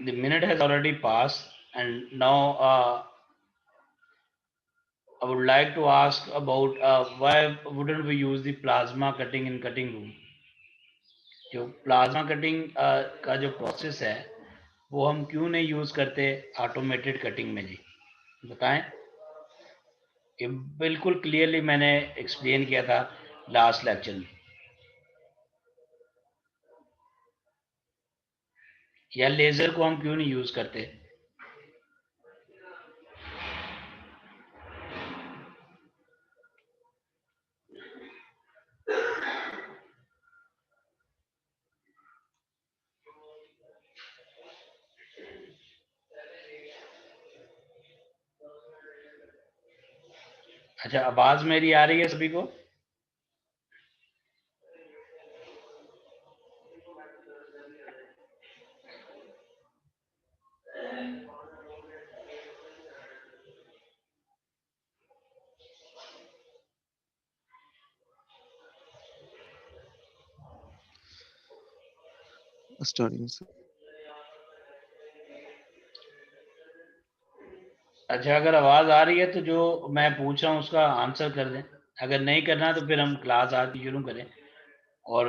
the minute has already passed, and now I would like to ask about why wouldn't we use the plasma cutting in cutting room? जो plasma cutting का जो process है वो हम क्यों नहीं use करते ऑटोमेटेड कटिंग में जी, बताएं। ये बिल्कुल क्लियरली मैंने एक्सप्लेन किया था लास्ट लेक्चर में। या लेजर को हम क्यों नहीं यूज करते? अच्छा, आवाज मेरी आ रही है सभी को? स्टार्टिंग से। अच्छा, अगर आवाज आ रही है तो जो मैं पूछ रहा हूँ उसका आंसर कर दें। अगर नहीं करना तो फिर हम क्लास आज की शुरू करें। और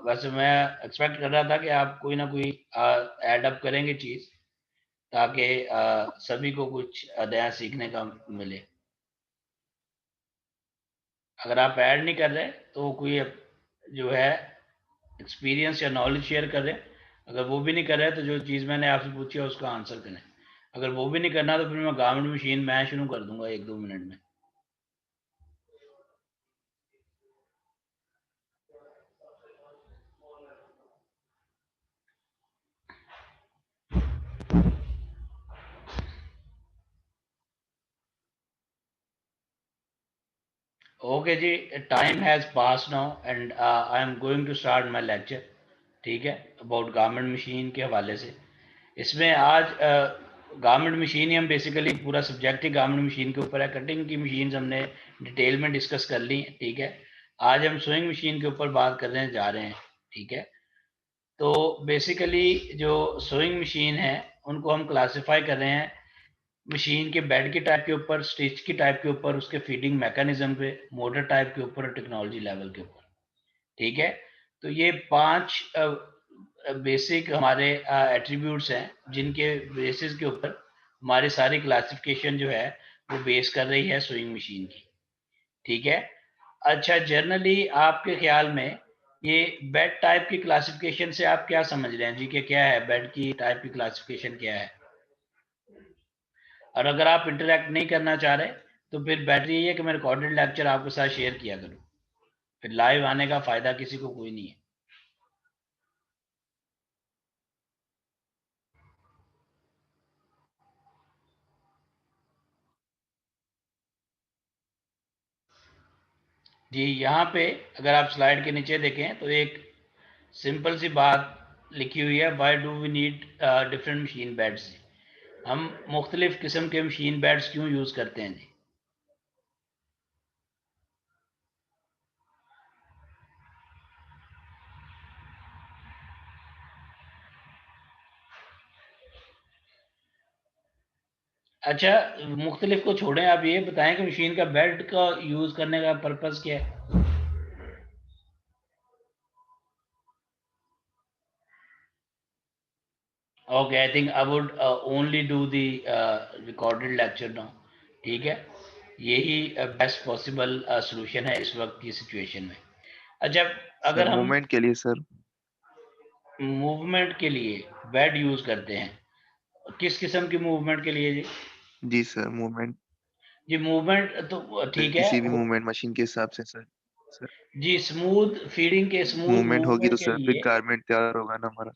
वैसे मैं एक्सपेक्ट कर रहा था कि आप कोई ना कोई ऐड अप करेंगे चीज, ताकि सभी को कुछ नया सीखने का मिले। अगर आप ऐड नहीं कर रहे तो कोई जो है एक्सपीरियंस या नॉलेज शेयर कर रहे हैं। अगर वो भी नहीं कर रहे तो जो चीज़ मैंने आपसे पूछी है उसका आंसर करें। अगर वो भी नहीं करना तो फिर मैं गारमेंट मशीन मैं शुरू कर दूंगा 1-2 मिनट में। ओके जी, time has pass now and I am going to start my lecture. ठीक है, अबाउट गारमेंट मशीन के हवाले से। इसमें आज गारमेंट मशीन ही हम बेसिकली पूरा सब्जेक्ट ही गारमेंट मशीन के ऊपर है। कटिंग की मशीन हमने डिटेल में डिस्कस कर ली। ठीक है, आज हम सोइंग मशीन के ऊपर बात करने जा रहे हैं। ठीक है, तो बेसिकली जो सोइंग मशीन है उनको हम क्लासिफाई कर रहे हैं मशीन के बेड के टाइप के ऊपर, स्टिच की टाइप के ऊपर, उसके फीडिंग मैकेनिज्म पे, मोटर टाइप के ऊपर और टेक्नोलॉजी लेवल के ऊपर। ठीक है, तो ये 5 बेसिक हमारे एट्रीब्यूट्स हैं जिनके बेसिस के ऊपर हमारी सारी क्लासिफिकेशन जो है वो बेस कर रही है सोइंग मशीन की। ठीक है, अच्छा, जनरली आपके ख्याल में ये बेड टाइप की क्लासिफिकेशन से आप क्या समझ रहे हैं जी, कि क्या है बेड की टाइप की क्लासिफिकेशन क्या है? और अगर आप इंटरेक्ट नहीं करना चाह रहे तो फिर बेटर यही है कि मैं रिकॉर्डेड लेक्चर आपके साथ शेयर किया करूँ। फिर लाइव आने का फायदा किसी को कोई नहीं है। जी, यहाँ पे अगर आप स्लाइड के नीचे देखें तो एक सिंपल सी बात लिखी हुई है, why do we need different machine beds. हम मुख्तलिफ किस्म के मशीन बेड्स क्यों यूज़ करते हैं जी? अच्छा, मुख्तलिफ को छोड़ें, आप ये बताएं कि मशीन का बेड का यूज़ करने का पर्पज़ क्या है? Okay, I think I would only do the recorded lecture now. ठीक है, यही बेस्ट पॉसिबल सॉल्यूशन है इस वक्त की सिचुएशन में। अच्छा, सर अगर हम मूवमेंट के लिए सर। मूवमेंट के लिए बेड यूज़ करते हैं, किस किस्म की मूवमेंट के लिए जी? जी सर, मूवमेंट जी, मूवमेंट तो ठीक है किसी भी मूवमेंट मशीन के हिसाब से सर। सर जी, स्मूथ फीडिंग के, स्मूथ मूवमेंट होगी तो मूवमेंट के सर फिर लिए। गारमेंट तैयार होगा ना हमारा।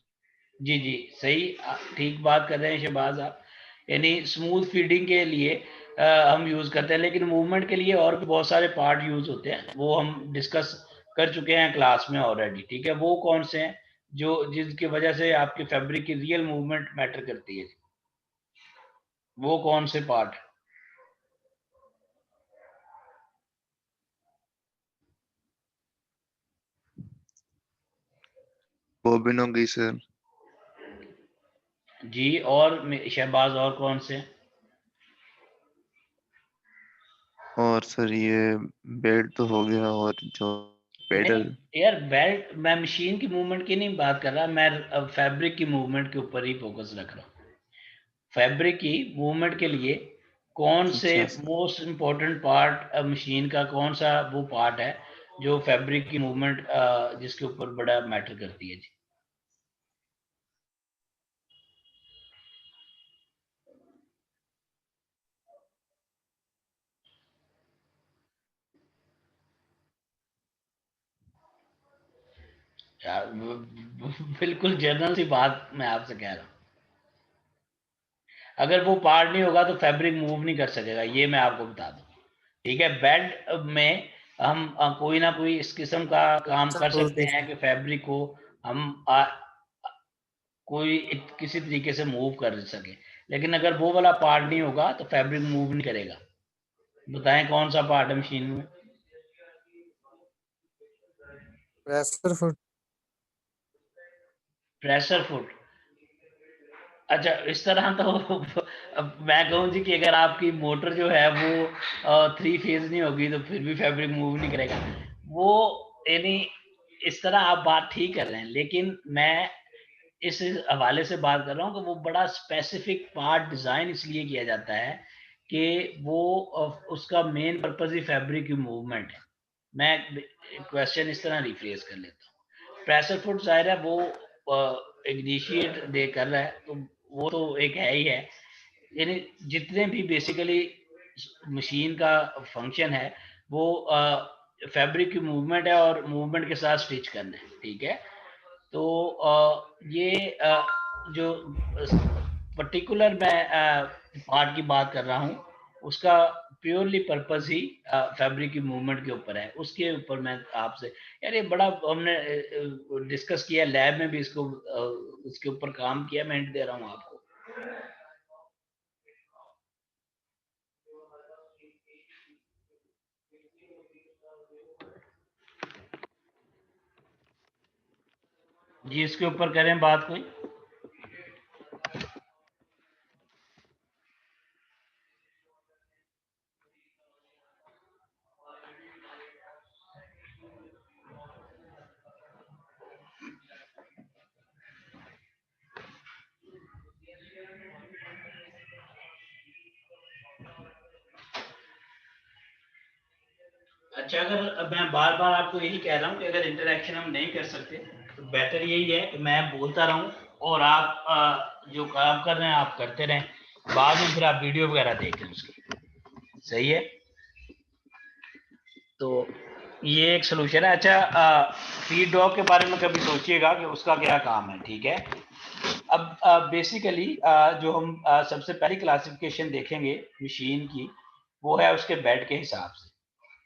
जी जी, सही, ठीक बात कर रहे हैं शहबाज आप। यानी स्मूथ फीडिंग के लिए हम यूज़ करते हैं, लेकिन मूवमेंट के लिए और भी बहुत सारे पार्ट यूज़ होते हैं, वो हम डिस्कस कर चुके हैं क्लास में ऑलरेडी। ठीक है, वो कौन से हैं जो जिसकी वजह से आपकी फैब्रिक की रियल मूवमेंट मैटर करती है, वो कौन से पार्ट? बॉबिन हो गई सर। जी, और शहबाज और कौन से? और सर ये बेल्ट तो हो गया, और जो नहीं पेडल। यार, बेल्ट मैं मशीन की मूवमेंट की नहीं बात कर रहा, मैं फैब्रिक की मूवमेंट के ऊपर ही फोकस रख रहा हूँ। फैब्रिक की मूवमेंट के लिए कौन से अच्छा sir. Most important part machine का कौन सा वो पार्ट है जो फैब्रिक की मूवमेंट जिसके ऊपर बड़ा मैटर करती है जी? यार बिल्कुल जनरल सी बात मैं आपसे कह रहा हूँ। अगर वो पार्ट नहीं होगा तो फैब्रिक मूव नहीं कर सकेगा, ये मैं आपको बता दूं। ठीक है, बेड में हम कोई ना कोई इस किस्म का काम कर सकते हैं कि फैब्रिक को हम कोई किसी तरीके से मूव कर सके, लेकिन अगर वो वाला पार्ट नहीं होगा तो फैब्रिक मूव नहीं करेगा। बताएं कौन सा पार्ट है मशीन में? Pressure foot. Pressure foot. अच्छा, इस तरह तो अब मैं कहूँ जी कि अगर आपकी मोटर जो है वो थ्री फेज नहीं होगी तो फिर भी फैब्रिक मूव नहीं करेगा। वो यानी इस तरह आप बात ठीक कर रहे हैं, लेकिन मैं इस हवाले से बात कर रहा हूँ कि वो बड़ा स्पेसिफिक पार्ट डिजाइन इसलिए किया जाता है कि वो उसका मेन पर्पज ही फैब्रिक की मूवमेंट है। मैं क्वेश्चन इस तरह रिफ्रेज कर लेता हूँ। प्रेशर फुट जाहिर है वो इनिशिएट दे कर रहा है, तो वो तो एक है ही है। यानी जितने भी बेसिकली मशीन का फंक्शन है वो फैब्रिक की मूवमेंट है और मूवमेंट के साथ स्टिच करना है। ठीक है, तो ये जो पर्टिकुलर मैं पार्ट की बात कर रहा हूँ उसका प्योरली पर्पस ही फैब्रिक की मूवमेंट के ऊपर है। उसके ऊपर मैं आपसे, यार ये बड़ा हमने डिस्कस किया, लैब में भी इसको इसके ऊपर काम किया, मैं हिंट दे रहा हूँ आपको। जी, इसके ऊपर करें बात कोई? अच्छा, अगर मैं बार बार आपको यही कह रहा हूँ कि अगर इंटरेक्शन हम नहीं कर सकते तो बेटर यही है कि मैं बोलता रहूँ और आप जो काम कर रहे हैं आप करते रहें, बाद में फिर आप वीडियो वगैरह देखें उसकी। सही है, तो ये एक सोल्यूशन है। अच्छा, फीड डॉग के बारे में कभी सोचिएगा कि उसका क्या काम है। ठीक है, अब बेसिकली जो हम सबसे पहली क्लासिफिकेशन देखेंगे मशीन की, वो है उसके बेड के हिसाब से।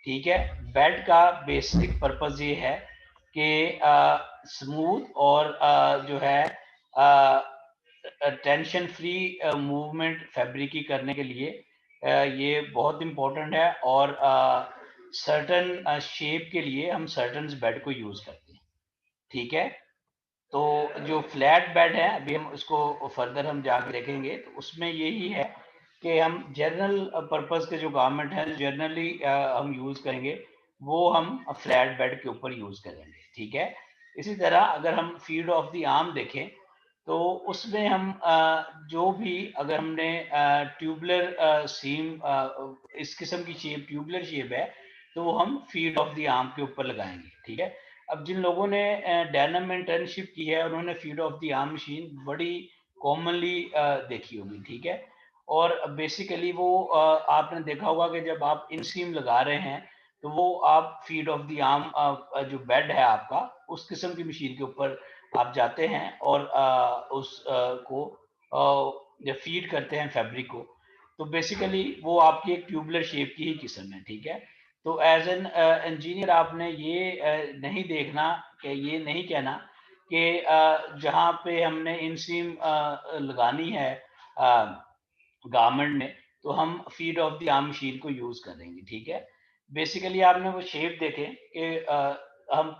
ठीक है, बेड का बेसिक पर्पस ये है कि स्मूथ और जो है टेंशन फ्री मूवमेंट फैब्रिक की करने के लिए ये बहुत इम्पोर्टेंट है। और सर्टन शेप के लिए हम सर्टन बेड को यूज करते हैं। ठीक है, तो जो फ्लैट बेड है अभी हम उसको फर्दर हम जाके देखेंगे, तो उसमें यही है कि हम जनरल पर्पस के जो गारमेंट है जनरली हम यूज करेंगे वो हम फ्लैट बेड के ऊपर यूज करेंगे। ठीक है, इसी तरह अगर हम फीड ऑफ द आर्म देखें तो उसमें हम जो भी अगर हमने ट्यूबलर सीम इस किस्म की शेप ट्यूबलर शेप है तो वो हम फीड ऑफ द आर्म के ऊपर लगाएंगे। ठीक है, अब जिन लोगों ने डेनम में इंटर्नशिप की है उन्होंने feed of the arm machine बड़ी कॉमनली देखी होगी। ठीक है, और बेसिकली वो आपने देखा होगा कि जब आप इनसीम लगा रहे हैं तो वो आप फीड ऑफ द आर्म जो बेड है आपका उस किस्म की मशीन के ऊपर आप जाते हैं और को जब फीड करते हैं फैब्रिक को, तो बेसिकली वो आपकी एक ट्यूबलर शेप की ही किस्म है। ठीक है, तो एज एन इंजीनियर आपने ये नहीं देखना कि ये नहीं कहना कि जहाँ पे हमने इनसीम लगानी है गारमेंट में तो हम feed of the arm machine को यूज करेंगे। ठीक है, बेसिकली आपने वो शेप देखें कि हम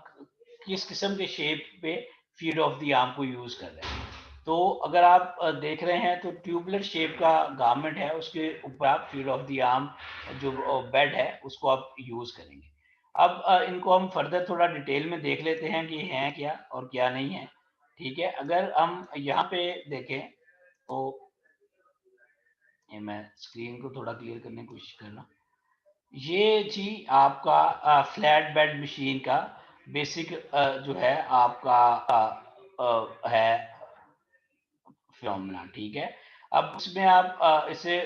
किस किस्म के शेप पे फीड ऑफ द आर्म को यूज कर रहे हैं। तो अगर आप देख रहे हैं तो ट्यूबलेट शेप का गारमेंट है, उसके ऊपर आप फील्ड ऑफ द आर्म जो बेड है उसको आप यूज करेंगे। अब इनको हम फर्दर थोड़ा डिटेल में देख लेते हैं कि हैं क्या और क्या नहीं है। ठीक है, अगर हम यहाँ पे देखें तो ये मैं स्क्रीन को थोड़ा क्लियर करने की कोशिश कर रहा हूँ। ये जी आपका फ्लैट बेड मशीन का बेसिक जो है आपका है फिनोमेना। ठीक है, अब इसमें आप इसे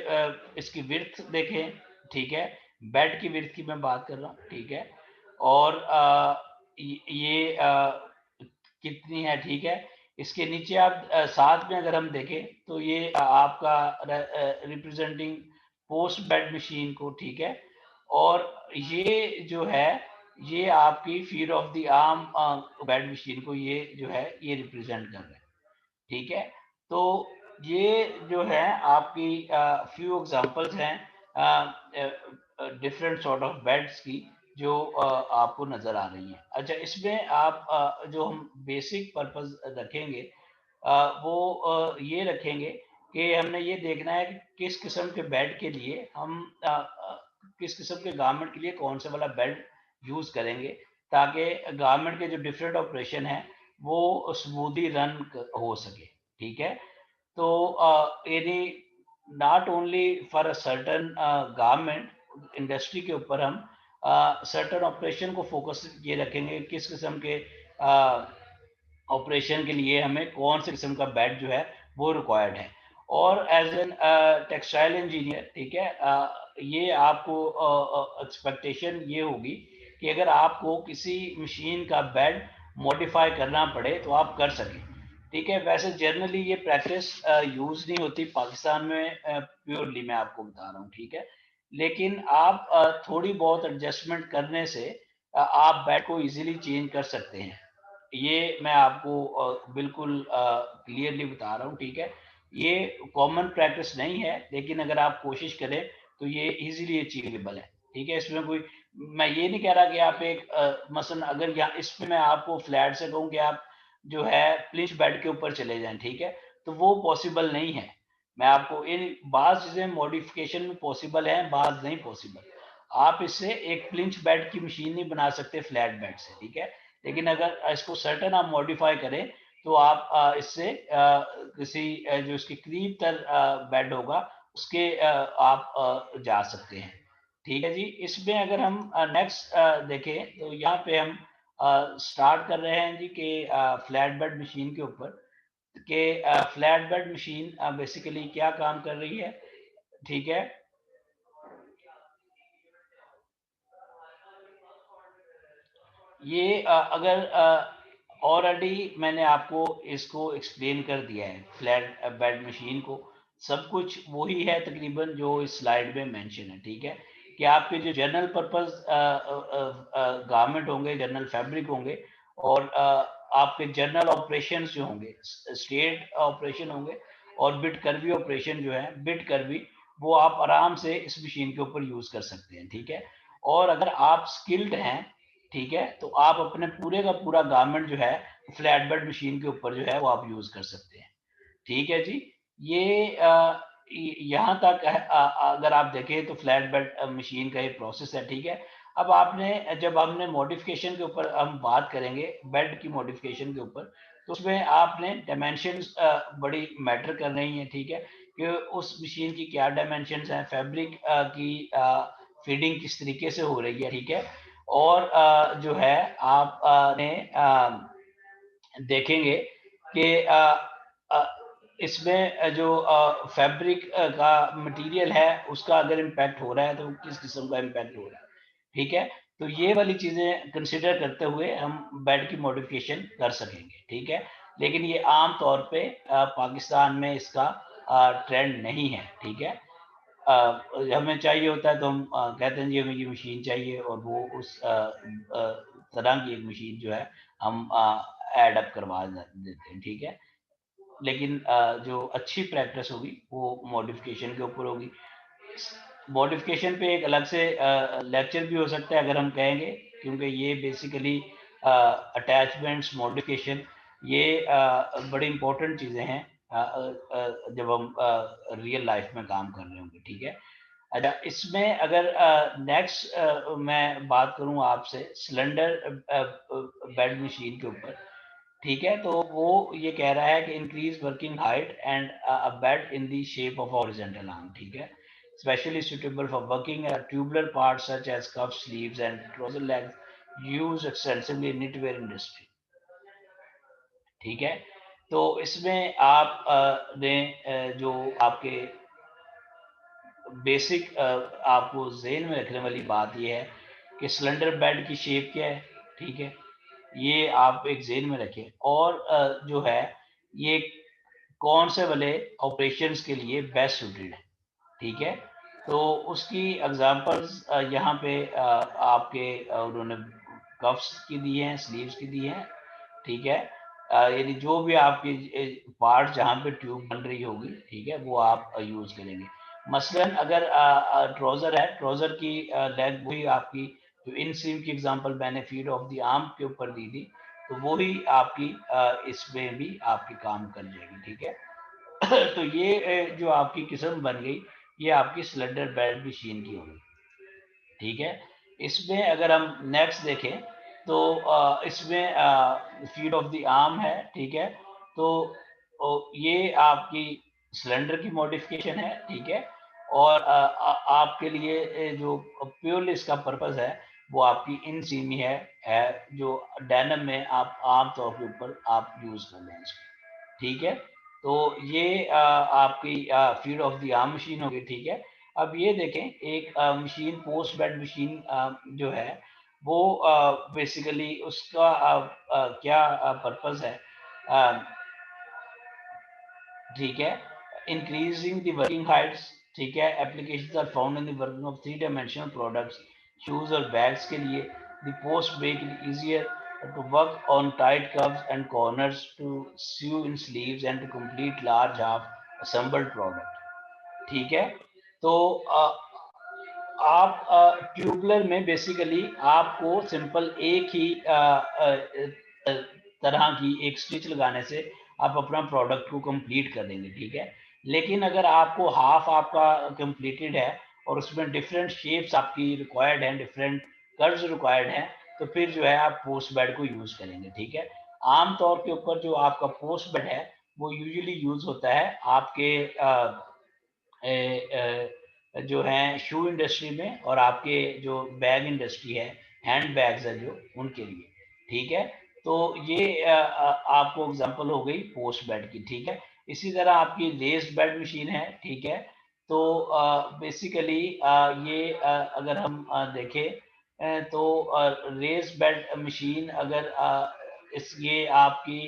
इसकी विड्थ देखें। ठीक है, बेड की विड्थ की मैं बात कर रहा हूँ। ठीक है, और ये कितनी है। ठीक है, इसके नीचे आप साथ में अगर हम देखें तो ये आपका रिप्रेजेंटिंग पोस्ट बेड मशीन को। ठीक है, और ये जो है ये आपकी feed of the arm bed machine को ये जो है ये रिप्रेजेंट कर रहा है। ठीक है, तो ये जो है आपकी फ्यू एग्जांपल्स हैं डिफरेंट सॉर्ट ऑफ बेड्स की जो आपको नजर आ रही हैं। अच्छा, इसमें आप जो हम बेसिक पर्पस रखेंगे वो ये रखेंगे कि हमने ये देखना है कि किस किस्म के बेड के लिए हम किस किस्म के गारमेंट के लिए कौन सा वाला बेड यूज करेंगे, ताकि गारमेंट के जो डिफरेंट ऑपरेशन है वो स्मूथली रन हो सके। ठीक है, तो यानी not only for a certain garment industry के ऊपर हम सर्टन ऑपरेशन को फोकस ये रखेंगे किस किस्म के ऑपरेशन के लिए हमें कौन से किस्म का बेड जो है वो रिक्वायर्ड है। और एज एन टेक्सटाइल इंजीनियर, ठीक है, ये आपको एक्सपेक्टेशन ये होगी कि अगर आपको किसी मशीन का बेड मॉडिफाई करना पड़े तो आप कर सकें। ठीक है, वैसे जनरली ये प्रैक्टिस यूज नहीं होती पाकिस्तान में, प्योरली मैं आपको बता रहा हूँ। ठीक है, लेकिन आप थोड़ी बहुत एडजस्टमेंट करने से आप बेड को इजीली चेंज कर सकते हैं। ये मैं आपको बिल्कुल क्लियरली बता रहा हूँ। ठीक है, ये कॉमन प्रैक्टिस नहीं है, लेकिन अगर आप कोशिश करें तो ये इजीली अचीवेबल है। ठीक है, इसमें कोई, मैं ये नहीं कह रहा कि आप एक मसलन अगर यहाँ इसमें मैं आपको फ्लैट से कहूँ कि आप जो है प्लिंच बेड के ऊपर चले जाएं, ठीक है, तो वो पॉसिबल नहीं है। मैं आपको इन बाज चीजें मॉडिफिकेशन में पॉसिबल है, बाज नहीं पॉसिबल। आप इससे एक प्लिंच बेड की मशीन नहीं बना सकते फ्लैट बेड से। ठीक है, लेकिन अगर इसको सर्टन आप मॉडिफाई करें तो आप इससे किसी जो इसके करीब तर बेड होगा उसके आप जा सकते हैं। ठीक है जी, इसमें अगर हम नेक्स्ट देखें तो यहाँ पे हम स्टार्ट कर रहे हैं जी कि फ्लैट बेड मशीन के ऊपर कि फ्लैट बेड मशीन बेसिकली क्या काम कर रही है। ठीक है, ये अगर ऑलरेडी मैंने आपको इसको एक्सप्लेन कर दिया है फ्लैट बेड मशीन को, सब कुछ वही है तकरीबन जो इस स्लाइड में मेंशन है। ठीक है, कि आपके जो जनरल पर्पस गारमेंट होंगे, जनरल फैब्रिक होंगे, और आपके जनरल ऑपरेशन जो होंगे, स्ट्रेट ऑपरेशन होंगे, और बिट कर्वी ऑपरेशन जो है, बिट कर्वी, वो आप आराम से इस मशीन के ऊपर यूज कर सकते हैं। ठीक है, और अगर आप स्किल्ड हैं, ठीक है, तो आप अपने पूरे का पूरा गारमेंट जो है फ्लैट बेड मशीन के ऊपर जो है वो आप यूज कर सकते हैं। ठीक है जी, ये यहाँ तक है, अगर आप देखें तो फ्लैट बेड मशीन का ये प्रोसेस है। ठीक है, अब आपने जब हमने मॉडिफिकेशन के ऊपर हम बात करेंगे बेड की मॉडिफिकेशन के ऊपर, तो उसमें आपने डायमेंशंस बड़ी मैटर कर रही हैं। ठीक है, कि उस मशीन की क्या डायमेंशंस हैं, फैब्रिक की फीडिंग किस तरीके से हो रही है। ठीक है, और जो है आप ने देखेंगे कि इसमें जो फैब्रिक का मटेरियल है उसका अगर इम्पैक्ट हो रहा है तो किस किस्म का इम्पैक्ट हो रहा है। ठीक है, तो ये वाली चीजें कंसिडर करते हुए हम बेड की मॉडिफिकेशन कर सकेंगे। ठीक है, लेकिन ये आम तौर पे पाकिस्तान में इसका ट्रेंड नहीं है। ठीक है, हमें चाहिए होता है तो हम कहते हैं जी हमें ये मशीन चाहिए, और वो उस तरह की एक मशीन जो है हम ऐड अप करवा देते हैं। ठीक है, लेकिन जो अच्छी प्रैक्टिस होगी वो मॉडिफिकेशन के ऊपर होगी। मॉडिफिकेशन पे एक अलग से लेक्चर भी हो सकता है अगर हम कहेंगे, क्योंकि ये बेसिकली अटैचमेंट्स मॉडिफिकेशन ये बड़ी इंपॉर्टेंट चीज़ें हैं जब हम रियल लाइफ में काम कर रहे होंगे, ठीक है। अच्छा, इसमें अगर नेक्स्ट मैं बात करूं आपसे सिलेंडर बेड मशीन के ऊपर, ठीक है, तो वो ये कह रहा है कि increase working height and a bed in the shape of horizontal arm, ठीक है, specially suitable for working tubular parts such as cuff sleeves and trouser legs used extensively in knitwear industry, ठीक है। तो इसमें आप ने जो आपके बेसिक आपको ज़हन में रखने वाली बात ये है कि सिलेंडर बेड की शेप क्या है, ठीक है, ये आप एक ज़हन में रखें। और जो है ये कौन से वाले ऑपरेशंस के लिए बेस्ट सूटेड है, ठीक है। तो उसकी एग्जांपल्स यहाँ पे आपके उन्होंने कफ्स की दी हैं, स्लीव्स की दी हैं, ठीक है। यानी जो भी आपकी पार्ट जहाँ पे ट्यूब बन रही होगी, ठीक है, वो आप यूज करेंगे। मसलन अगर ट्राउजर है, ट्राउजर की लेग वही आपकी जो इन सीम की एग्जांपल मैंने फीड ऑफ द आर्म के ऊपर दी थी, तो वो ही आपकी इसमें भी आपकी काम कर जाएगी, ठीक है। तो ये जो आपकी किस्म बन गई, ये आपकी सिलेंडर बेड मशीन की होगी, ठीक है। इसमें अगर हम नेक्स्ट देखें तो इसमें फीड ऑफ द आर्म है, ठीक है। तो ये आपकी सिलेंडर की मॉडिफिकेशन है, ठीक है। और आपके लिए जो प्योरली इसका पर्पस है वो आपकी इन सीमी है जो डेनिम में आप आम तौर के ऊपर आप यूज कर लें इसको, ठीक है। तो ये आपकी feed of the arm machine होगी, ठीक है। अब ये देखें एक मशीन पोस्ट बेड मशीन जो है वो बेसिकली उसका क्या पर्पस है, अ, ठीक है, इंक्रीजिंग द वर्किंग हाइट्स, ठीक है। Applications are found in the working of three dimensional products, shoes और बैग्स के लिए the post make it easier to work on tight curves and corners, to sew in sleeves and to complete large half assembled product, ठीक है। तो आप tubular में basically आपको simple एक ही तरह की एक स्टिच लगाने से आप अपना प्रोडक्ट को कंप्लीट कर देंगे, ठीक है। लेकिन अगर आपको हाफ आपका कंप्लीटेड है और उसमें डिफरेंट शेप्स आपकी रिक्वायर्ड हैं, डिफरेंट कर्व्स रिक्वायर्ड हैं, तो फिर जो है आप पोस्ट बेड को यूज करेंगे, ठीक है। आम तौर के ऊपर जो आपका पोस्ट बेड है वो यूजुअली यूज होता है आपके जो हैं शू इंडस्ट्री में और आपके जो बैग इंडस्ट्री है, हैंड बैग्स है जो उनके लिए, ठीक है। तो ये आपको एग्जांपल हो गई पोस्ट बेड की, ठीक है। इसी तरह आपकी रेस्ड बेड मशीन है, ठीक है। तो बेसिकली ये अगर हम देखें तो रेस्ड बेड मशीन अगर इस ये आपकी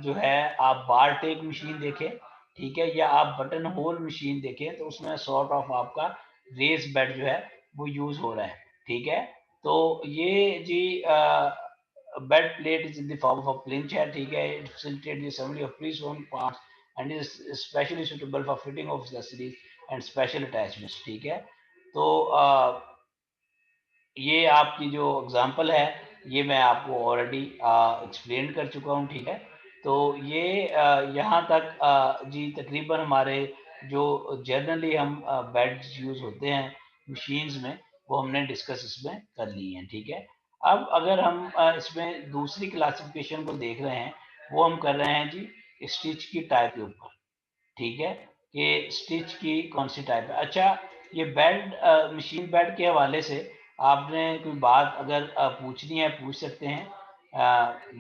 जो है आप बार टेक मशीन देखें, ठीक है, या आप बटन होल मशीन देखें तो उसमें सॉर्ट ऑफ आपका रेस बेड जो है वो यूज हो रहा है, ठीक है। तो ये जी bed plate is in the form of flinch है, ठीक है। It facilitates the assembly of pre-sewn parts and is especially suitable for fitting of accessories and special attachments, ठीक है। तो ये आपकी जो एग्जांपल है ये मैं आपको ऑलरेडी एक्सप्लेन कर चुका हूँ, ठीक है। तो ये यहाँ तक जी तकरीबन हमारे जो जनरली हम बेड्स यूज होते हैं मशीन्स में वो हमने डिस्कस इसमें कर ली हैं, ठीक है। अब अगर हम इसमें दूसरी क्लासिफिकेशन को देख रहे हैं वो हम कर रहे हैं जी स्टिच की टाइप के ऊपर, ठीक है, कि स्टिच की कौन सी टाइप है। अच्छा, ये बेड मशीन बेड के हवाले से आपने कोई बात अगर पूछनी है पूछ सकते हैं,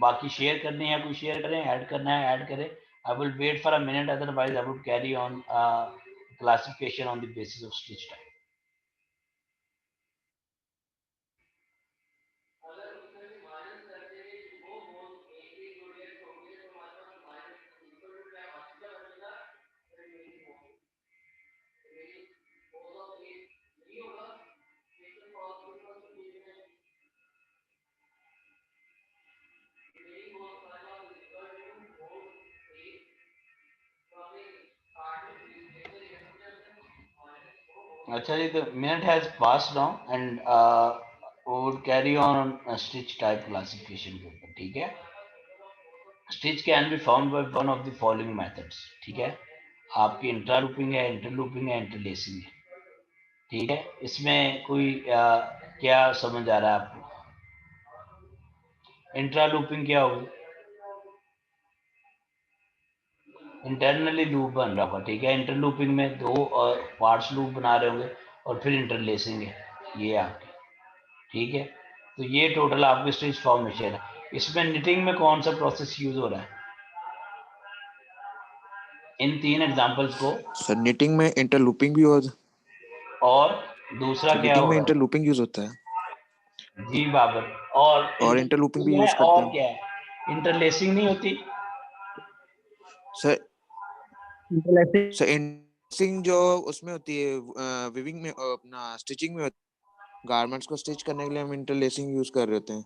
बाकी शेयर करनी है कोई शेयर करें, ऐड करना है ऐड करें। I will wait for a minute, otherwise I would carry on classification on the basis of stitch type. अच्छा जी, the minute has passed now and we would carry on stitch type classification के ऊपर, ठीक है। Stitch can be found by one of the following methods, ठीक है। आपकी intra looping है, इंटरलूपिंग है, इंटरलेसिंग है, ठीक है। इसमें कोई क्या समझ आ रहा है आपको? इंट्रा लूपिंग क्या होगी? इंटरनली लूप बन रहा होगा, ठीक है। इंटरलूपिंग में दो पार्ट्स लूप बना रहे होंगे और फिर इंटरलेसिंग है ये आपकी, ठीक है। तो ये टोटल आपकी स्टिच फॉर्मेशन है। इसमें निटिंग में कौन सा प्रोसेस यूज हो रहा है इन तीन एग्जांपल्स को? सर निटिंग में इंटरलूपिंग भी हो, और दूसरा सर क्या निटिंग हो में रहा इंटरलूपिंग यूज होता है है? जी बाबर। और और इंटरलूपिंग भी इंटरलेसिंग है यूज करते और हैं क्या है? इंटरलेसिंग नहीं होती? सर। इंटरलेसिंग सर इंटरलेसिंग जो उसमें होती है विविंग में, अपना स्टिचिंग में, गारमेंट्स को स्टिच करने के लिए हम इंटरलेसिंग यूज कर रहे होते हैं।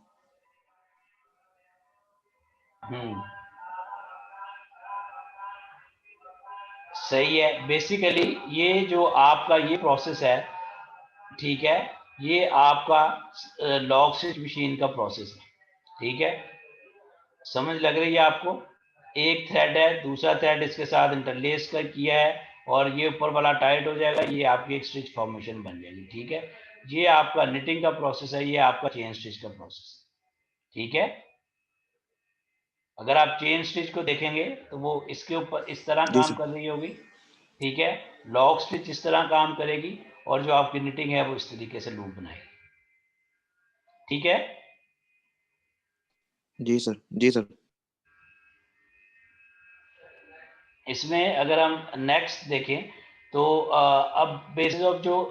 सही है। बेसिकली ये जो आपका ये प्रोसेस है, ठीक है, ये आपका लॉग स्टिच मशीन का प्रोसेस है, ठीक है। समझ लग रही है आपको? एक थ्रेड है, दूसरा थ्रेड इसके साथ इंटरलेस कर किया है और ये ऊपर वाला टाइट हो जाएगा, ये आपकी एक स्टिच फॉर्मेशन बन जाएगी, ठीक है। ये आपका निटिंग का प्रोसेस है, ये आपका चेन स्टिच का प्रोसेस है, ठीक है। अगर आप चेन स्टिच को देखेंगे तो वो इसके ऊपर इस तरह जी काम सर। कर रही होगी, ठीक है। लॉग स्टिच इस तरह काम करेगी और जो आपकी निटिंग है वो इस तरीके से लूप बनाएगी, ठीक है। जी सर। जी सर। इसमें अगर हम नेक्स्ट देखें तो अब बेसिस ऑफ जो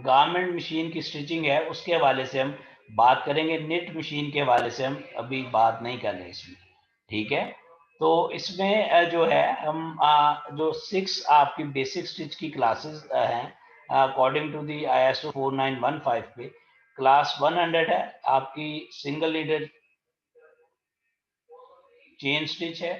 गारमेंट मशीन की स्टिचिंग है उसके हवाले से हम बात करेंगे। निट मशीन के हवाले से हम अभी बात नहीं कर रहे इसमें, ठीक है। तो इसमें जो है हम जो 6 आपकी बेसिक स्टिच की क्लासेस हैं अकॉर्डिंग टू दी ISO 4915 पे, क्लास 100 है आपकी सिंगल नीडल चेन स्टिच है,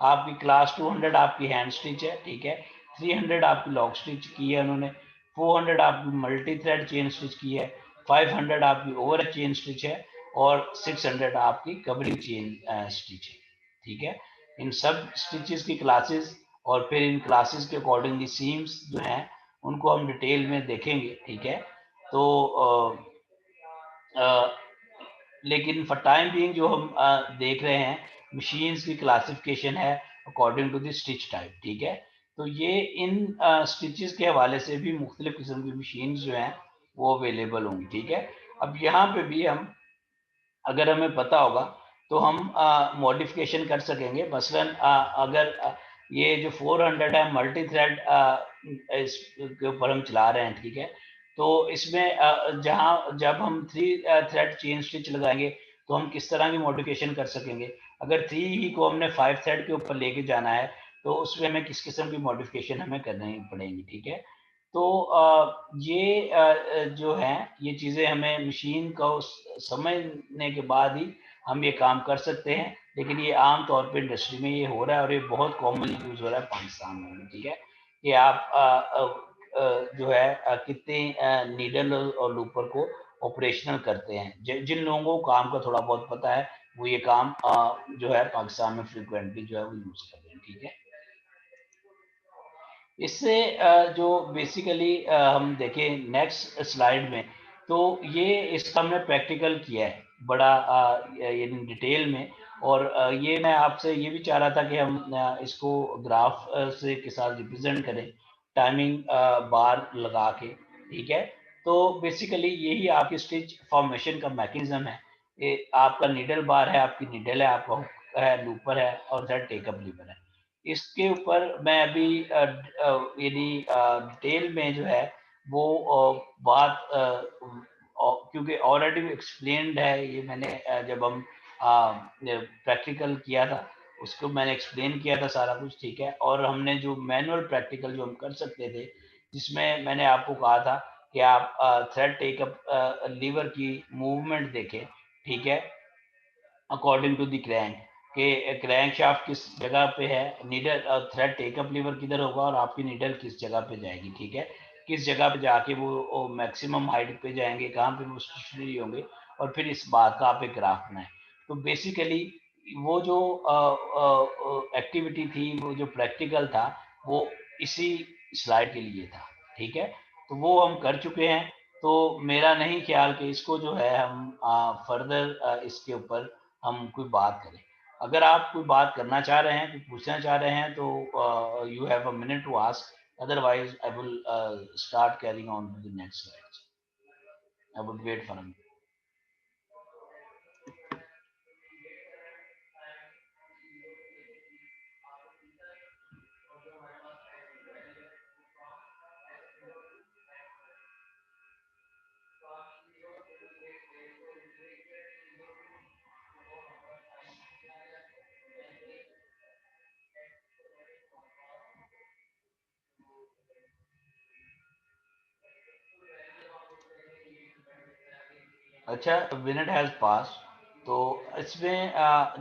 आपकी क्लास 200 आपकी हैंड स्टिच है, ठीक है। 300 आपकी लॉक स्टिच की है उन्होंने, 400 आपकी मल्टी थ्रेड चेन स्टिच की है, 500 आपकी ओवर चेन स्टिच है और 600 आपकी कवरिंग चेन स्टिच है, ठीक है। इन सब स्टिचेस की क्लासेस और फिर इन क्लासेस के अकॉर्डिंगली सीम्स जो हैं उनको हम डिटेल में देखेंगे, ठीक है। तो लेकिन फॉर टाइम बीइंग जो हम देख रहे हैं मशीन्स की क्लासिफिकेशन है according to the stitch type, ठीक है। तो ये इन स्टिचेस के हवाले से भी मुख्तलिफ किस्म की मशीन जो हैं वो अवेलेबल होंगी, ठीक है। अब यहाँ पे भी हम अगर हमें पता होगा तो हम मॉडिफिकेशन कर सकेंगे। मसलन अगर ये जो 400 है मल्टी थ्रेड इसके ऊपर हम चला रहे हैं, ठीक है। तो इसमें जहाँ जब हम 3 थ्रेड चेन स्टिच लगाएंगे तो हम किस तरह की मॉडिफिकेशन कर सकेंगे? अगर 3 ही को हमने 5 थ्रेड के ऊपर लेके जाना है तो उसमें हमें किस किस्म की मॉडिफिकेशन हमें करनी पड़ेगी, ठीक है। तो ये जो है ये चीज़ें हमें मशीन को समझने के बाद ही हम ये काम कर सकते हैं, लेकिन ये आम तौर पे इंडस्ट्री में ये हो रहा है और ये बहुत कॉमनली यूज़ हो रहा है पाकिस्तान में भी, ठीक है। कि आप जो है कितने नीडल और लूपर को ऑपरेशनल करते हैं। जिन लोगों को काम का थोड़ा बहुत पता है वो ये काम जो है पाकिस्तान में फ्रिक्वेंटली जो है वो यूज़ कर रहे हैं, ठीक है। इससे जो बेसिकली हम देखें नेक्स्ट स्लाइड में तो ये इसका हमने प्रैक्टिकल किया है बड़ा ये डिटेल में। और ये मैं आपसे ये भी चाह रहा था कि हम इसको ग्राफ से के साथ रिप्रेजेंट करें टाइमिंग बार लगा के, ठीक है। तो बेसिकली यही आपकी स्टिच फॉर्मेशन का मैकेनिज्म है। ये आपका नीडल बार है, आपकी नीडल है, आपका हुक है, लूपर है और टेकअप लीवर है। इसके ऊपर मैं अभी यदि डिटेल में जो है वो बात क्योंकि ऑलरेडी एक्सप्लेन्ड है ये मैंने जब हम प्रैक्टिकल किया था उसको मैंने एक्सप्लेन किया था सारा कुछ, ठीक है। और हमने जो मैनुअल प्रैक्टिकल जो हम कर सकते थे जिसमें मैंने आपको कहा था कि आप थ्रेड टेकअप लीवर की मूवमेंट देखें, ठीक है, अकॉर्डिंग टू द क्रैंक के क्रैंक शाफ्ट किस जगह पे है, नीडल थ्रेड टेकअप लीवर किधर होगा और आपकी नीडल किस जगह पे जाएगी, ठीक है। किस जगह पे जाके वो मैक्सिमम हाइट पे जाएंगे, कहाँ पे वो स्टेशनरी होंगे और फिर इस बात का आप एक ग्राफ बनाएं। तो बेसिकली वो जो एक्टिविटी थी, वो जो प्रैक्टिकल था, वो इसी स्लाइड के लिए था। ठीक है, तो वो हम कर चुके हैं। तो मेरा नहीं ख्याल कि इसको जो है हम फर्दर इसके ऊपर हम कोई बात करें। अगर आप कोई बात करना चाह रहे हैं, कुछ पूछना चाह रहे हैं, तो you have a minute to ask, otherwise I will start carrying on to the next slides. I would wait for a minute. अच्छा, मिनट हैज़ पास। तो इसमें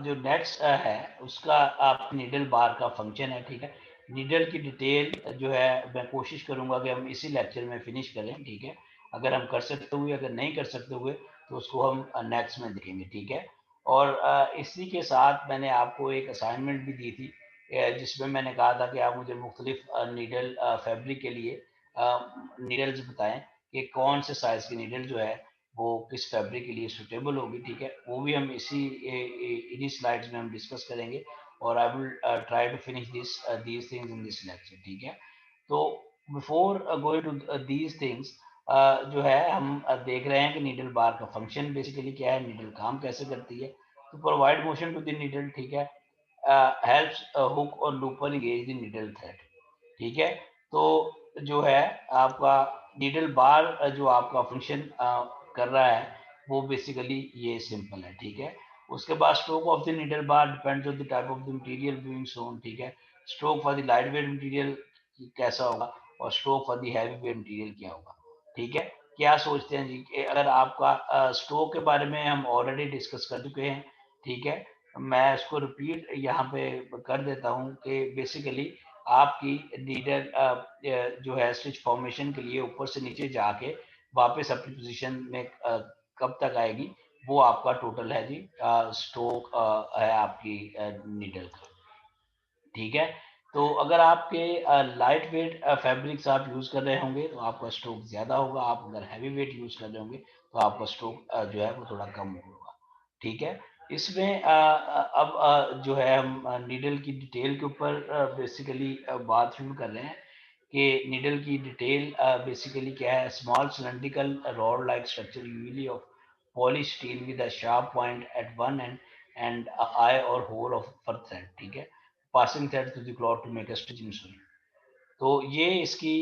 जो नेक्स्ट है उसका आप नीडल बार का फंक्शन है। ठीक है, नीडल की डिटेल जो है मैं कोशिश करूंगा कि हम इसी लेक्चर में फिनिश करें। ठीक है, अगर हम कर सकते हुए, अगर नहीं कर सकते हुए तो उसको हम नेक्स्ट में देखेंगे। ठीक है, और इसी के साथ मैंने आपको एक असाइनमेंट भी दी थी, जिसमें मैंने कहा था कि आप मुझे मुख्तलिफ नीडल फैब्रिक के लिए नीडल्स बताएं कि कौन से साइज़ की नीडल जो है वो किस फैब्रिक के लिए सूटेबल होगी। ठीक है, वो भी हम इन्हीं स्लाइड्स में हम डिस्कस करेंगे, और I will try to finish these things in this lecture. ठीक है, तो before going to these things, जो है हम देख रहे हैं कि नीडल बार का फंक्शन बेसिकली क्या है, नीडल काम कैसे करती है। तो provide motion to the needle. ठीक है, हेल्प्स हुक और looper engage the needle thread. ठीक है, तो जो है आपका नीडल बार जो आपका फंक्शन कर रहा है, वो बेसिकली ये सिंपल है। ठीक है, उसके बाद stroke of the needle bar depends on the type of the material being sewn. ठीक है, stroke for the light weight material कैसा होगा, और stroke for the heavy weight material क्या होगा। ठीक है, क्या सोचते हैं जी कि अगर आपका स्ट्रोक के बारे में हम ऑलरेडी डिस्कस कर चुके हैं। ठीक है, मैं इसको रिपीट यहाँ पे कर देता हूँ कि बेसिकली आपकी नीडल जो है स्विच फॉर्मेशन के लिए ऊपर से नीचे जाके वापस अपनी पोजीशन में कब तक आएगी, वो आपका टोटल है जी स्ट्रोक है आपकी नीडल का। ठीक है, तो अगर आपके लाइट वेट फैब्रिक्स आप यूज़ कर रहे होंगे तो आपका स्ट्रोक ज़्यादा होगा। आप अगर हैवी वेट यूज़ कर रहे होंगे तो आपका स्ट्रोक जो है वो थोड़ा कम होगा। ठीक है, इसमें अब जो है हम नीडल की डिटेल के ऊपर बेसिकली बात शुरू कर रहे हैं कि नीडल की डिटेल बेसिकली क्या है। Small cylindrical rod like structure usually of polish steel with a sharp point at one end eye और होल ऑफ पर थ्रेड। ठीक है, passing thread to the cloth to make a stitching sewing. तो ये इसकी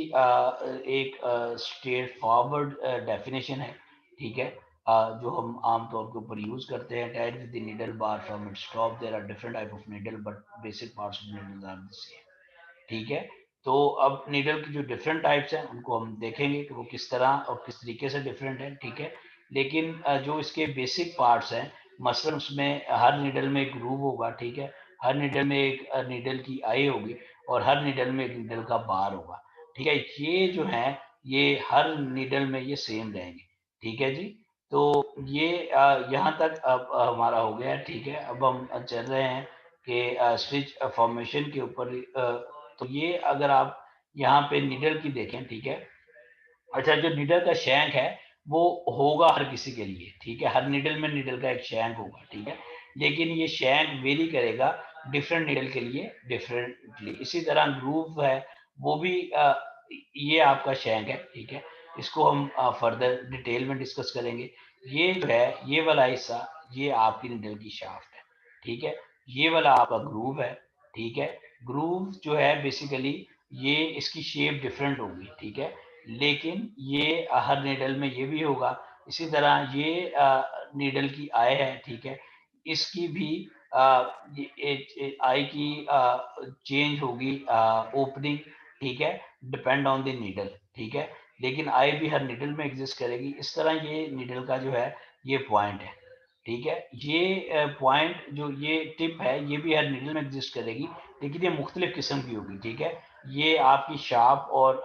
एक स्ट्रेट फॉरवर्ड डेफिनेशन है। ठीक है, जो हम आमतौर के ऊपर यूज करते हैं। Tied with the needle bar from its top there are different type of needle but basic parts of needle are the same. ठीक है, तो अब नीडल की जो डिफरेंट टाइप्स हैं उनको हम देखेंगे कि वो किस तरह और किस तरीके से डिफरेंट है। ठीक है, लेकिन जो इसके बेसिक पार्ट्स हैं, मसलन उसमें हर नीडल में एक ग्रूव होगा। ठीक है, हर नीडल में एक नीडल की आई होगी, और हर नीडल में एक नीडल का बार होगा। ठीक है, ये जो है ये हर नीडल में ये सेम रहेंगे। ठीक है जी, तो ये यहाँ तक अब हमारा हो गया है। ठीक है, अब हम चल रहे हैं कि स्विच फॉर्मेशन के ऊपर। तो ये अगर आप यहाँ पे निडल की देखें। ठीक है, अच्छा, जो निडल का शैंक है वो होगा हर किसी के लिए। ठीक है, हर निडल में निडल का एक शैंक होगा। ठीक है, लेकिन ये शैंक वेरी करेगा डिफरेंट निडल के लिए डिफरेंटली। इसी तरह ग्रूव है, वो भी ये आपका शैंक है। ठीक है, इसको हम फर्दर डिटेल में डिस्कस करेंगे। ये जो है ये वाला हिस्सा, ये आपकी निडल की शाफ्ट है। ठीक है, ये वाला आपका ग्रूव है। ठीक है, ग्रूव जो है बेसिकली ये इसकी शेप डिफरेंट होगी। ठीक है, लेकिन ये हर नीडल में ये भी होगा। इसी तरह ये नीडल की आई है। ठीक है, इसकी भी आई की चेंज होगी ओपनिंग। ठीक है, डिपेंड ऑन द नीडल। ठीक है, लेकिन आई भी हर नीडल में एग्जिस्ट करेगी। इस तरह ये नीडल का जो है ये पॉइंट है। ठीक है, ये पॉइंट जो ये टिप है ये भी हर नीडल में एग्जिस्ट करेगी, लेकिन ये मुख्तलिफ किस्म की होगी। ठीक है, ये आपकी शार्प और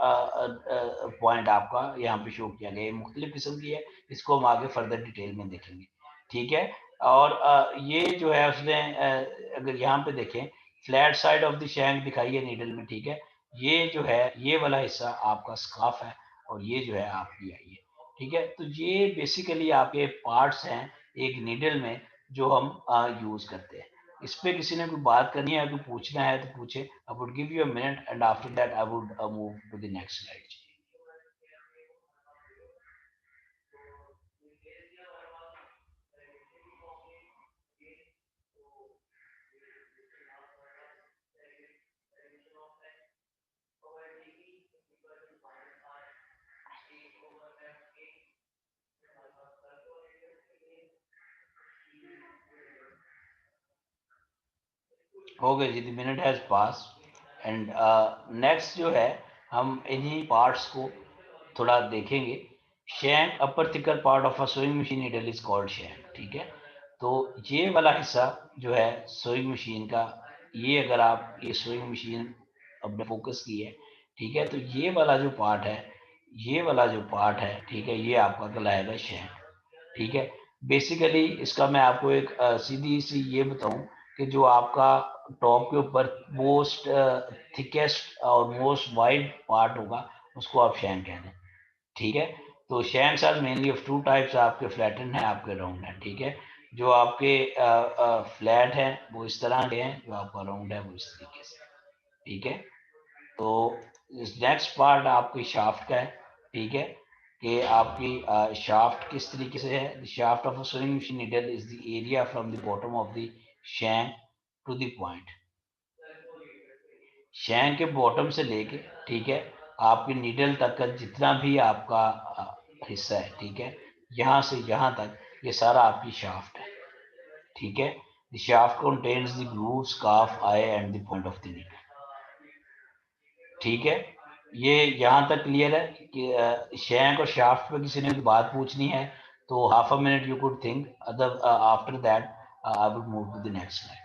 पॉइंट आपका यहाँ पे शो किया गया है, मुख्तलिफ किस्म की है। इसको हम आगे फर्दर डिटेल में देखेंगे। ठीक है, और ये जो है उसने अगर यहाँ पे देखें flat side of the shank दिखाई है नीडल में, ठीक है। ये जो है ये वाला हिस्सा आपका स्कार्फ है और ये जो है आपकी आई है, ठीक है। तो ये बेसिकली आपके पार्ट्स हैं एक नीडल में जो हम यूज करते हैं। इस पे किसी ने कोई बात करनी है, कोई पूछना है तो पूछे। I would give you a minute and after that I would move to the next slide. हो गए जी, the minute has pass and next जो है हम इन्हीं पार्ट्स को थोड़ा देखेंगे। Shank upper thicker part of a sewing machine needle is called shank, ठीक है। तो ये वाला हिस्सा जो है सोइंग मशीन का, ये अगर आप ये सोइंग मशीन अपने फोकस की है, ठीक है, तो ये वाला जो पार्ट है, ये वाला जो पार्ट है, ठीक है, ये आपका कहलाएगा शैंक, ठीक है। बेसिकली इसका मैं आपको एक सीधी सी ये बताऊं कि जो आपका टॉप के ऊपर मोस्ट थिकेस्ट और मोस्ट वाइड पार्ट होगा उसको आप शैंक कह दें, ठीक है। तो shanks are mainly of two types, आपके फ्लैटन है, आपके राउंड है, ठीक है। जो आपके फ्लैट है वो इस तरह के हैं, जो आपका राउंड है वो इस तरीके से, ठीक है। तो नेक्स्ट पार्ट आपकी शाफ्ट का है, ठीक है, कि आपकी शाफ्ट किस तरीके से है। The shaft of a sewing machine needle is the area from the bottom of the shank to the point. Shank के बॉटम से लेके, ठीक है, आपकी नीडल तक का जितना भी आपका हिस्सा है, ठीक है, यहाँ से यहाँ तक ये सारा आपकी शाफ्ट है, ठीक है। The shaft contains the groove, scarf, I and the point of the needle, ठीक है। ये यहाँ तक क्लियर है कि शैंक और शाफ्ट पे किसी ने बात पूछनी है तो half a minute you could think, other after that I would move to the next slide.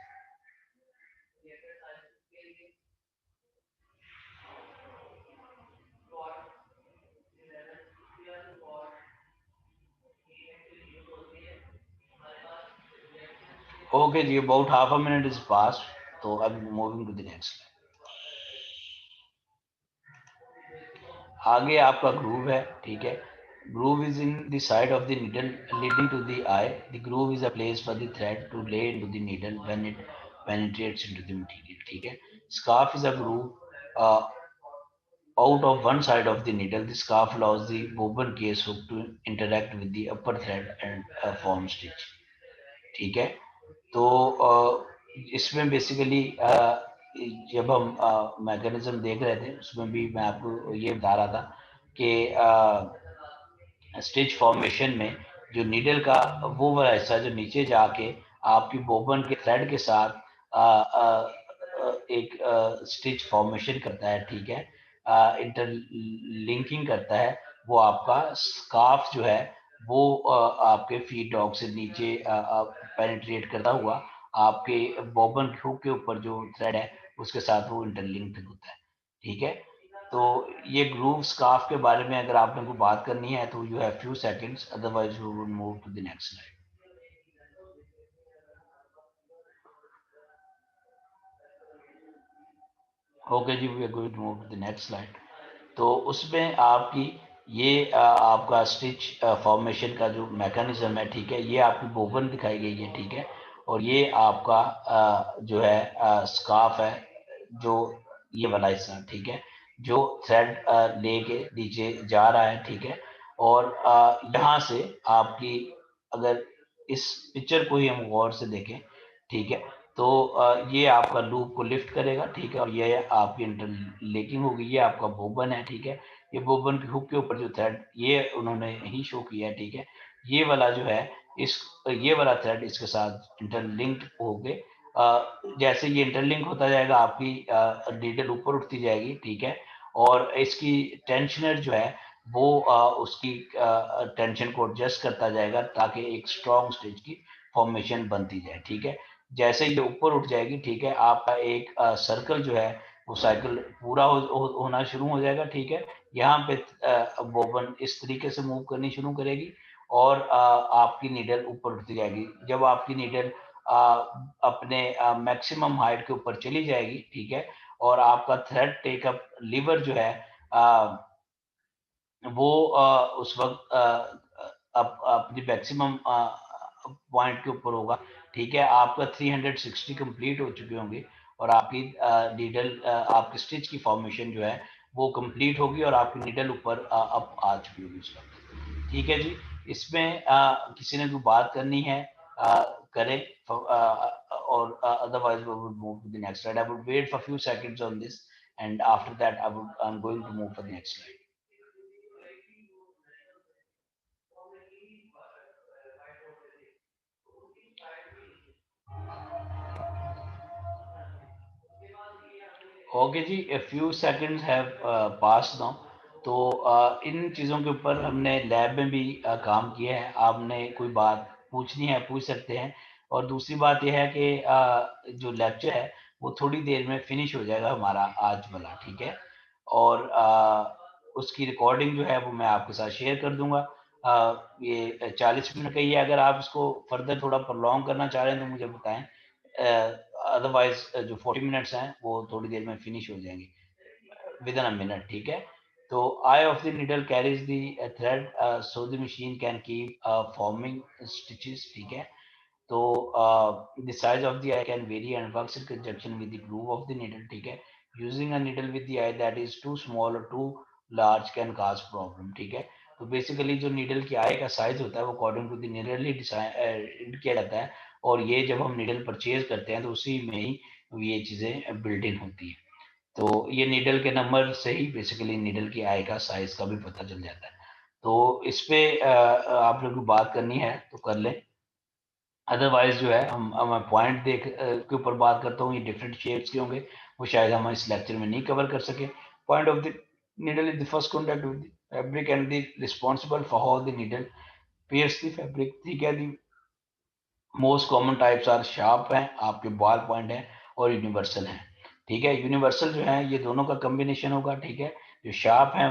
Okay जी, about half a minute is pass, तो I am moving to the next. आगे आपका ग्रूव है, ठीक है। Groove is in the side of the needle leading to the eye. The groove is a place for the thread to lay into the needle when it penetrates into the material, ठीक है। Scarf is a groove out of one side of the needle. The scarf allows the bobbin case hook to interact with the upper thread and form stitch, ठीक है। तो इसमें basically जब हम mechanism देख रहे थे उसमें भी मैं आपको ये बता रहा था कि स्टिच फॉर्मेशन में जो नीडल का वो वाला हिस्सा जो नीचे जाके आपकी बोबन के थ्रेड के साथ एक स्टिच फॉर्मेशन करता है, ठीक है, इंटरलिंकिंग करता है, वो आपका स्कार्फ जो है वो आपके फीट डॉग से नीचे पेनिट्रेट करता हुआ आपके बोबन हुक के ऊपर जो थ्रेड है उसके साथ वो इंटरलिंक्ड होता है, ठीक है। तो ये ग्रूव स्कार्फ के बारे में अगर आपने कोई बात करनी है तो you have few seconds, otherwise we will move to the next slide. Okay ji, we are going to move to the next slide. तो उसमें आपकी ये आपका स्टिच फॉर्मेशन का जो मैकेनिज्म है, ठीक है, ये आपकी बोबन दिखाई गई है, ठीक है। और ये आपका जो है स्कार्फ है, जो ये वाला हिस्सा, ठीक है, जो थ्रेड लेके नीचे जा रहा है, ठीक है। और यहाँ से आपकी अगर इस पिक्चर को ही हम गौर से देखें, ठीक है, तो ये आपका लूप को लिफ्ट करेगा, ठीक है, और ये आपकी इंटरलेकिंग होगी, ये आपका बोबन है, ठीक है। ये बोबन के हुक के ऊपर जो थ्रेड ये उन्होंने ही शो किया है, ठीक है। ये वाला जो है इस ये वाला थ्रेड इसके साथ इंटरलिंक्ड हो गए। जैसे ये इंटरलिंक होता जाएगा आपकी नीडल ऊपर उठती जाएगी, ठीक है। और इसकी टेंशनर जो है वो उसकी टेंशन को एडजस्ट करता जाएगा ताकि एक स्ट्रॉन्ग स्टिच की फॉर्मेशन बनती जाए, ठीक है। जैसे ये ऊपर उठ जाएगी, ठीक है, आपका एक सर्कल जो है वो साइकिल पूरा होना शुरू हो जाएगा, ठीक है। यहाँ पे बोबन इस तरीके से मूव करनी शुरू करेगी और आपकी नीडल ऊपर उठती जाएगी। जब आपकी नीडल अपने मैक्सिमम हाइट के ऊपर चली जाएगी, ठीक है, और आपका थ्रेड टेकअप लीवर जो है वो उस वक्त अपनी मैक्सिमम पॉइंट के ऊपर होगा, ठीक है। आपका 360 कंप्लीट हो चुके होंगे और आपकी नीडल आपकी स्टिच की फॉर्मेशन जो है वो कंप्लीट होगी और आपकी नीडल ऊपर अप आ चुकी होगी उस वक्त, ठीक है जी। इसमें किसी ने कोई बात करनी है करें, और otherwise we would move to the next slide. I would wait for few seconds on this and after that I'm going to move for the next slide. Okay ji, a few seconds have passed now. तो इन चीज़ों के ऊपर हमने lab में भी काम किया है। आपने कोई बात पूछनी है पूछ सकते हैं। और दूसरी बात यह है कि जो लेक्चर है वो थोड़ी देर में फिनिश हो जाएगा हमारा आज वाला, ठीक है। और उसकी रिकॉर्डिंग जो है वो मैं आपके साथ शेयर कर दूंगा। ये 40 मिनट का ही है। अगर आप इसको फर्दर थोड़ा प्रोलॉन्ग करना चाह रहे हैं तो मुझे बताएं, अदरवाइज जो 40 मिनट्स हैं वो थोड़ी देर में फिनिश हो जाएंगे विद इन अ मिनट, ठीक है। तो eye of the needle carries the thread so the machine can keep forming stitches, ठीक है। तो the size of the eye can vary and works in conjunction with the groove of the needle, ठीक है। Using a needle with the eye that is too small or too large can cause problem, ठीक है। तो basically जो needle की आई का size होता है वो अकॉर्डिंग टू द नीडल ही डिसाइड किया जाता है। और ये जब हम नीडल परचेज करते हैं तो उसी में ही ये चीज़ें बिल्ट इन होती है। तो ये नीडल के नंबर से ही बेसिकली नीडल की आई का साइज का भी पता चल जाता है। तो इस पे आप लोग को बात करनी है तो कर लें, अदरवाइज जो है मैं पॉइंट के ऊपर बात करता हूँ। ये डिफरेंट शेप्स के होंगे, वो शायद हम इस लेक्चर में नहीं कवर कर सके। Point of the needle is the first contact with the fabric and the responsible for how the needle pierce the fabric, ठीक है। The most common types are sharp हैं, आपके बॉल पॉइंट हैं, और यूनिवर्सल हैं, ठीक है। यूनिवर्सल जो है ये दोनों का कॉम्बिनेशन होगा, ठीक है। जो शार्प है